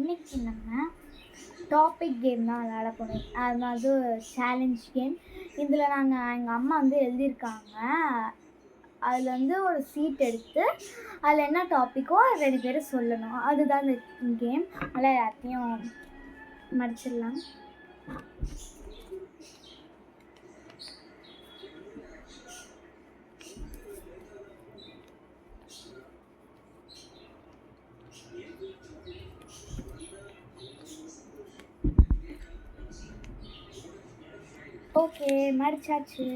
இன்னைக்கு நம்ம topic game தான் விளையாட போகிறோம். அதாவது சேலஞ்ச் கேம். இதில் எங்கள் அம்மா எழுதியிருக்காங்க. அதில் ஒரு சீட் எடுத்து அதில் என்ன டாப்பிக்கோ 2 பேரும் சொல்லணும். அதுதான் இந்த கேம். அதில் எல்லாத்தையும் மடிச்சிடலாம். ஓகே, மடிச்சாச்சு.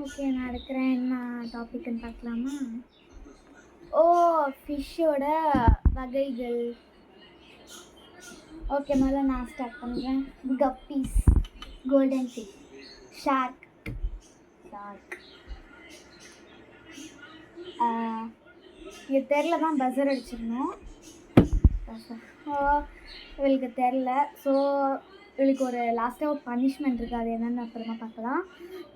ஓகே, நான் எடுக்கிறேன். என்ன டாபிக்னு பார்க்கலாமா? ஃபிஷ்ஷோட வகைகள். ஓகே, முதல்ல நான் ஸ்டார்ட் பண்ணுறேன். கப்பீஸ், கோல்டன் ஃபிஷ், ஷார்க், இது தெரில தான் பஸர் அடிச்சிடணும். இவளுக்கு தெரில. ஸோ இவளுக்கு ஒரு லாஸ்ட்டாக ஒரு பனிஷ்மெண்ட் இருக்குது. அது என்னென்னு அப்புறமா பார்க்கலாம்.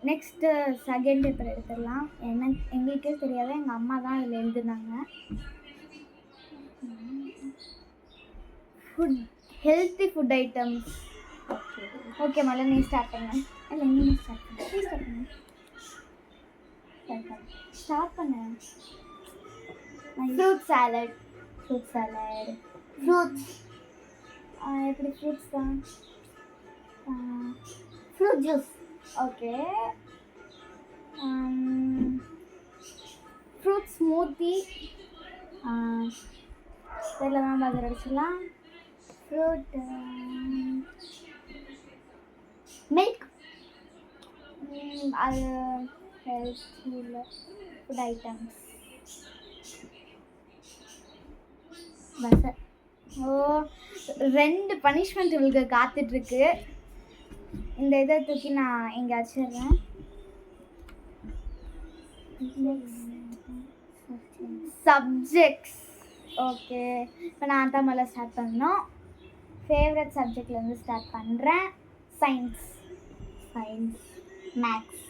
நெக்ஸ்ட்டு செகண்ட் பேப்பர் எடுத்துடலாம். எங்களுக்கே தெரியாத எங்கள் அம்மா தான் இதில் எழுதுனாங்க. Healthy food items. ஓகே, முதல்ல நீ ஸ்டார்ட் பண்ண. இல்லை, நீ ஸ்டார்ட் பண்ண. Fruit salad. ஃப்ரூட்ஸ் எப்படி? ஃப்ரூட்ஸ் தான். Fruit juice. Okay. Fruit smoothie. இதில் தான் பஜர் அடிச்சிடலாம். Fruit milk. அது ஹெல்த்தியில் ஃபுட் ஐட்டம்ஸ். பஸர். 2 பனிஷ்மெண்ட் இவளுக்கு காத்துட்ருக்கு. இந்த இதை தூக்கி நான் எங்கே வச்சிடுறேன். சப்ஜெக்ட்ஸ். ஓகே, இப்போ நான் தான் முதல்ல ஸ்டார்ட் பண்ணணும். ஃபேவரட் சப்ஜெக்ட்லேருந்து ஸ்டார்ட் பண்ணுறேன். Science, maths,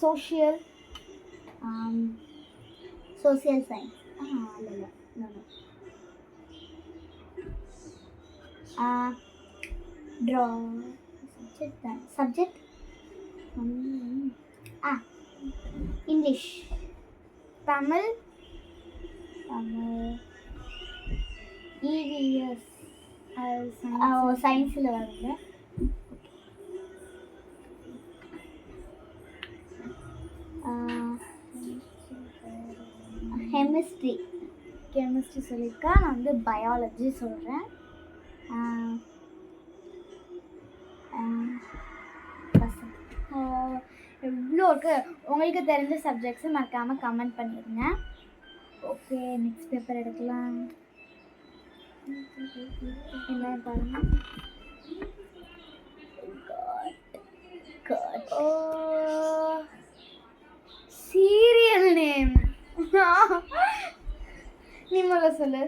social science. இல்லை ட்ரா சப்ஜெக்ட் இங்கிலீஷ், தமிழ், இவிஎஸ் சயின்ஸில் வருங்க. கெமிஸ்ட்ரி சொல்லியிருக்கா. நான் பயாலஜி சொல்கிறேன். எவ்வளோ இருக்குது. உங்களுக்கு தெரிஞ்ச சப்ஜெக்ட்ஸை மறக்காமல் கமெண்ட் பண்ணிடுங்க. ஓகே, நெக்ஸ்ட் பேப்பர் எடுக்கலாம். என்ன பாருங்க. Serial name. நீ முதல்ல சொல்லு.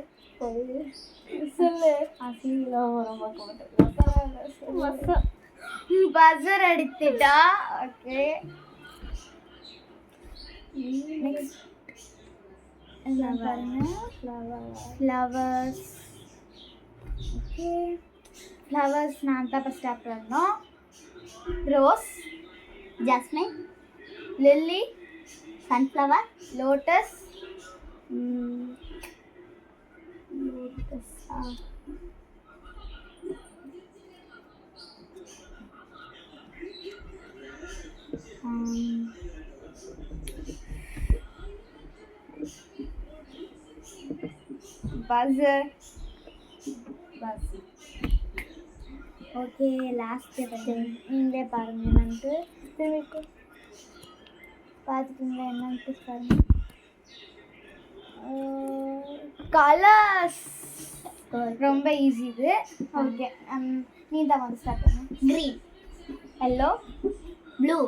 பஸர் அடித்துட்டா. ஓகே, நெக்ஸ்ட் பாருங்க. ஃப்ளவர்ஸ். ஓகே, ஃப்ளவர்ஸ் நான் தான் இப்போ ஸ்டார்ட் பண்ணோம். Rose, jasmine, lily, sunflower, lotus. Buzzer. Okay, last நீங்களே பாருங்க. என்னன்ட்டு பார்த்துட்டீங்களா? என்னன்ட்டு பாருங்க. கலர்ஸ். ரொம்ப ஈஸி இது. ஓகே, நீ தான் வந்து ஸ்டார்ட் பண்ணு. Green, yellow, blue,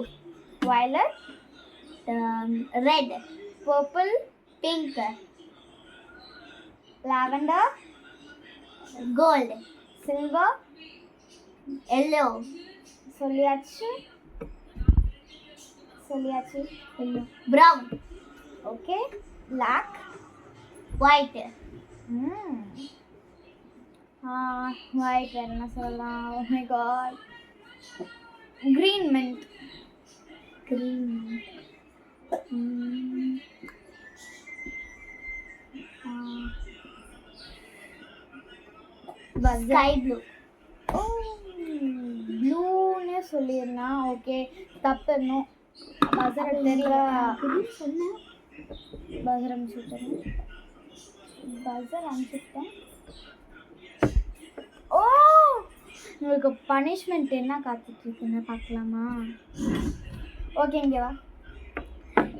violet, red, purple, pink, lavender, gold, silver, yellow. சொல்லியாச்சு. yellow. brown. Okay, black, white. White வேறு என்ன சொல்லலாம்? Oh my god. Green mint. Sky blue. ப்ளூன்னே சொல்லியிருந்தான். ஓகே, தப்பு. இன்னும் பசரை தெரியல. சொன்னேன். பசர் அனுப்பிச்சுட்டேன். ஓ, உங்களுக்கு பனிஷ்மெண்ட் என்ன காத்துட்ருக்குன்னு பார்க்கலாமா? ஓகே, இங்கே வா.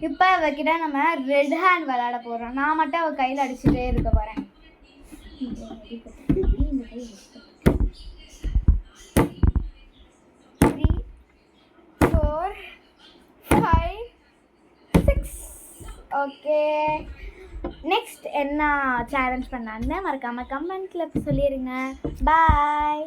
இப்போ அவகிட்ட நம்ம ரெட் ஹேண்ட் விளையாட போகிறோம். நான் மட்டும் அவள் கையில் அடிச்சுட்டே இருக்க போகிறேன். 3, 4, 5, 6. ஓகே, நெக்ஸ்ட் என்ன சேலஞ்ச் பண்ணான்னு மறக்காமல் கமெண்ட்டில் சொல்லிடுங்க. பாய்.